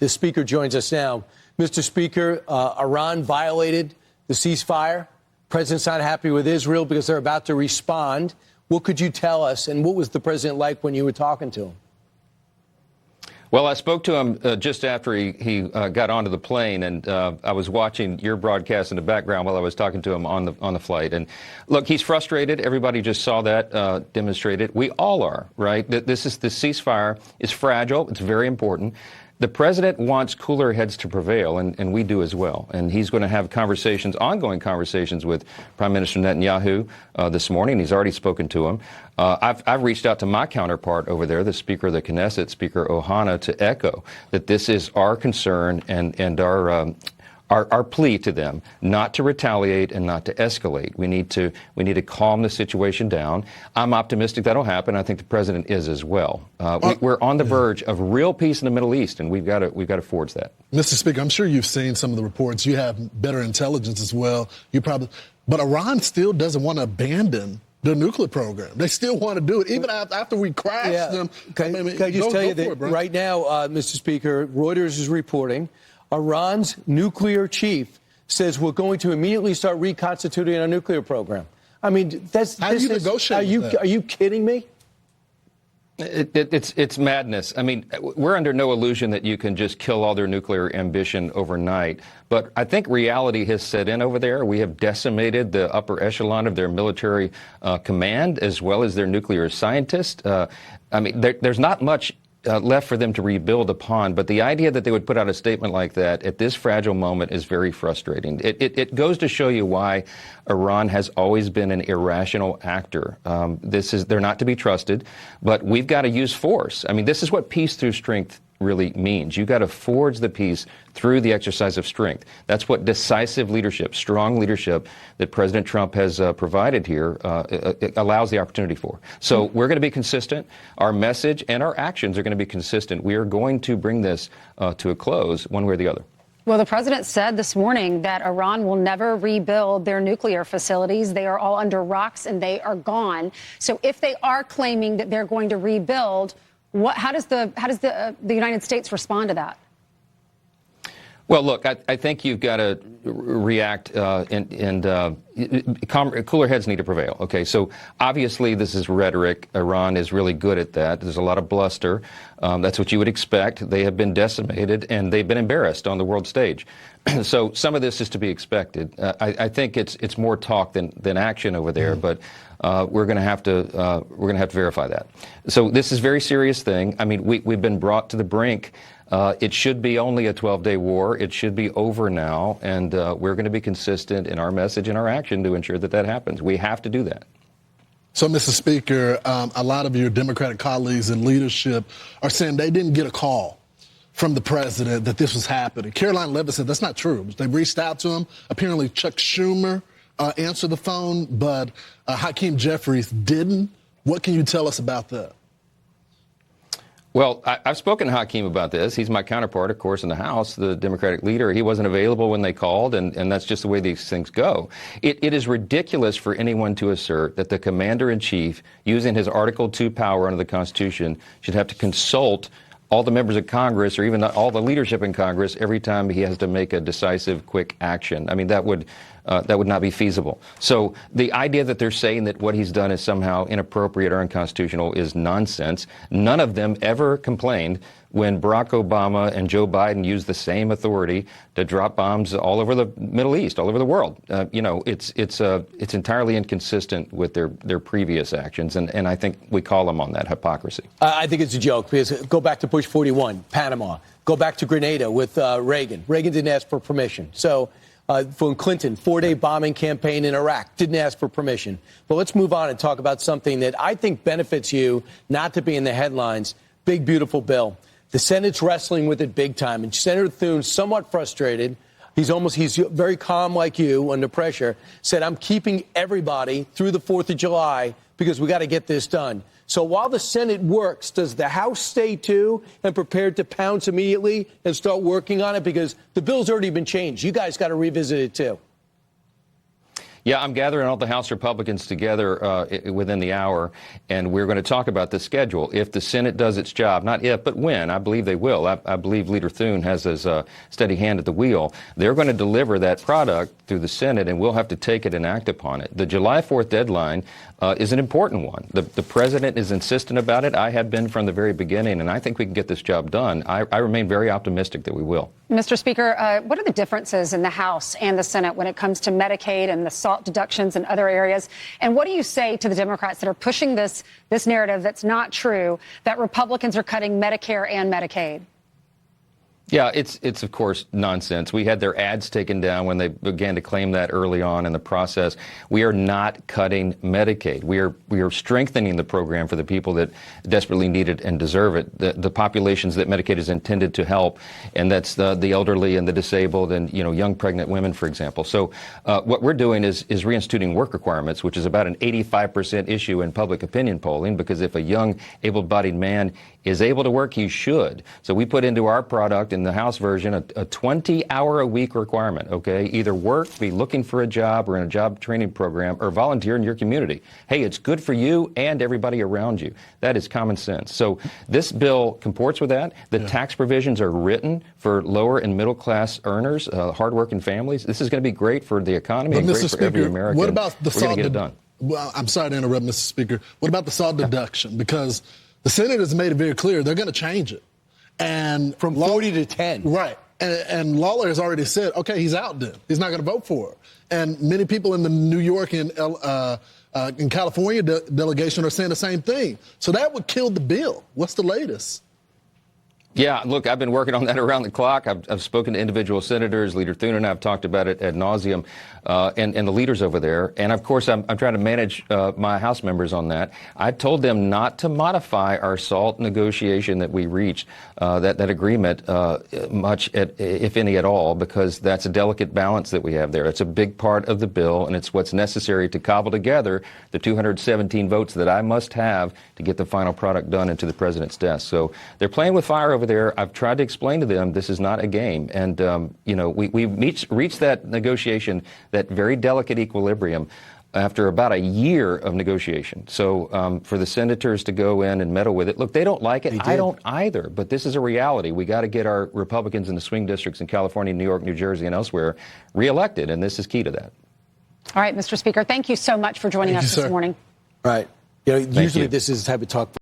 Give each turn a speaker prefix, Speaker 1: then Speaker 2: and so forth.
Speaker 1: The Speaker joins us now. Mr. Speaker, Iran violated the ceasefire. President's not happy with Israel because they're about to respond. What could you tell us, and what was the president like when you were talking to him?
Speaker 2: Well, I spoke to him just after he got onto the plane, and I was watching your broadcast in the background while I was talking to him on the flight. And look, he's frustrated. Everybody just saw that demonstrated. We all are, right? The ceasefire is fragile. It's very important. The president wants cooler heads to prevail, and we do as well. And he's going to have conversations, ongoing conversations with Prime Minister Netanyahu this morning. He's already spoken to him. I've reached out to my counterpart over there, the Speaker of the Knesset, Speaker Ohana, to echo that this is our concern and our plea to them not to retaliate and not to escalate. We need to calm the situation down. I'm optimistic that'll happen. I think the president is as well. We're on the verge of real peace in the Middle East, and we've got to forge that.
Speaker 3: Mr. Speaker, I'm sure you've seen some of the reports. You have better intelligence as well. But Iran still doesn't want to abandon the nuclear program. They still want to do it, even after we crash them.
Speaker 1: Can I just tell you that right now, Mr. Speaker, Reuters is reporting Iran's nuclear chief says we're going to immediately start reconstituting our nuclear program. I mean,
Speaker 3: how do you negotiate?
Speaker 1: Are you kidding me?
Speaker 2: It's madness. I mean, we're under no illusion that you can just kill all their nuclear ambition overnight. But I think reality has set in over there. We have decimated the upper echelon of their military command as well as their nuclear scientists. I mean, there's not much left for them to rebuild upon. But the idea that they would put out a statement like that at this fragile moment is very frustrating. It goes to show you why Iran has always been an irrational actor. They're not to be trusted, but we've got to use force. I mean, this is what peace through strength really means. You've got to forge the peace through the exercise of strength. That's what decisive leadership, strong leadership that President Trump has provided here allows the opportunity for. So we're going to be consistent. Our message and our actions are going to be consistent. We are going to bring this to a close one way or the other.
Speaker 4: Well, the president said this morning that Iran will never rebuild their nuclear facilities. They are all under rocks and they are gone. So if they are claiming that they're going to rebuild, how does the United States respond to that?
Speaker 2: Well, look, I think you've got to react and cooler heads need to prevail. Okay, so obviously this is rhetoric. Iran is really good at that. There's a lot of bluster. That's what you would expect. They have been decimated and they've been embarrassed on the world stage. So some of this is to be expected. I think it's more talk than action over there, but we're going to have to verify that. So this is a very serious thing. I mean, we've been brought to the brink. It should be only a 12-day war. It should be over now, and we're going to be consistent in our message and our action to ensure that happens. We have to do that.
Speaker 3: So, Mr. Speaker, a lot of your Democratic colleagues in leadership are saying they didn't get a call from the president that this was happening. Caroline Levitt said that's not true. They reached out to him. Apparently, Chuck Schumer answered the phone, but Hakeem Jeffries didn't. What can you tell us about that?
Speaker 2: Well, I've spoken to Hakeem about this. He's my counterpart, of course, in the House, the Democratic leader. He wasn't available when they called, and that's just the way these things go. It is ridiculous for anyone to assert that the commander-in-chief, using his Article 2 power under the Constitution, should have to consult all the members of Congress or even all the leadership in Congress every time he has to make a decisive, quick action. I mean, that would not be feasible. So the idea that they're saying that what he's done is somehow inappropriate or unconstitutional is nonsense. None of them ever complained when Barack Obama and Joe Biden used the same authority to drop bombs all over the Middle East, all over the world. It's entirely inconsistent with their previous actions, and I think we call them on that hypocrisy.
Speaker 1: I think it's a joke because go back to Bush 41, Panama. Go back to Grenada with Reagan. Reagan didn't ask for permission. So from Clinton, 4-day bombing campaign in Iraq, didn't ask for permission. But let's move on and talk about something that I think benefits you not to be in the headlines. Big, beautiful bill. The Senate's wrestling with it big time. And Senator Thune's somewhat frustrated. He's very calm like you under pressure, said, I'm keeping everybody through the 4th of July because we got to get this done. So while the Senate works, does the House stay too and prepared to pounce immediately and start working on it? Because the bill's already been changed. You guys got to revisit it too.
Speaker 2: Yeah, I'm gathering all the House Republicans together within the hour, and we're going to talk about the schedule. If the Senate does its job, not if, but when, I believe they will. I believe Leader Thune has his steady hand at the wheel. They're going to deliver that product through the Senate, and we'll have to take it and act upon it. The July 4th deadline is an important one. The president is insistent about it. I have been from the very beginning, and I think we can get this job done. I remain very optimistic that we will.
Speaker 4: Mr. Speaker, what are the differences in the House and the Senate when it comes to Medicaid and the SALT deductions and other areas? And what do you say to the Democrats that are pushing this narrative that's not true, that Republicans are cutting Medicare and Medicaid?
Speaker 2: Yeah, it's of course nonsense. We had their ads taken down when they began to claim that early on in the process. We are not cutting Medicaid. We are strengthening the program for the people that desperately need it and deserve it. The populations that Medicaid is intended to help, and that's the elderly and the disabled and young pregnant women, for example. So what we're doing is reinstituting work requirements, which is about an 85% issue in public opinion polling, because if a young able-bodied man is able to work, he should. So we put into our product in the House version a 20-hour-a-week requirement, okay? Either work, be looking for a job or in a job training program, or volunteer in your community. Hey, it's good for you and everybody around you. That is common sense. So this bill comports with that. The tax provisions are written for lower and middle-class earners, hardworking families. This is going to be great for the economy and great for every American.
Speaker 3: What about the
Speaker 2: We're going to get it done.
Speaker 3: Well, I'm sorry to interrupt, Mr. Speaker. What about the SALT deduction? Because the Senate has made it very clear they're going to change it. And
Speaker 1: from 40 to 10.
Speaker 3: Right. And Lawler has already said, okay, he's out then. He's not going to vote for it. And many people in the New York and in California delegation are saying the same thing. So that would kill the bill. What's the latest?
Speaker 2: Yeah, look, I've been working on that around the clock. I've spoken to individual senators. Leader Thune and I have talked about it ad nauseum, and the leaders over there. And, of course, I'm trying to manage my House members on that. I told them not to modify our SALT negotiation that we reached, that agreement, much, if any at all, because that's a delicate balance that we have there. It's a big part of the bill, and it's what's necessary to cobble together the 217 votes that I must have to get the final product done into the president's desk. So they're playing with fire over there. I've tried to explain to them this is not a game. And, we reached that negotiation, that very delicate equilibrium, after about a year of negotiation. So for the senators to go in and meddle with it, look, they don't like it. I don't either. But this is a reality. We got to get our Republicans in the swing districts in California, New York, New Jersey, and elsewhere reelected. And this is key to that.
Speaker 4: All right, Mr. Speaker, thank you so much for joining us this morning.
Speaker 1: Right. Usually this is the type of talk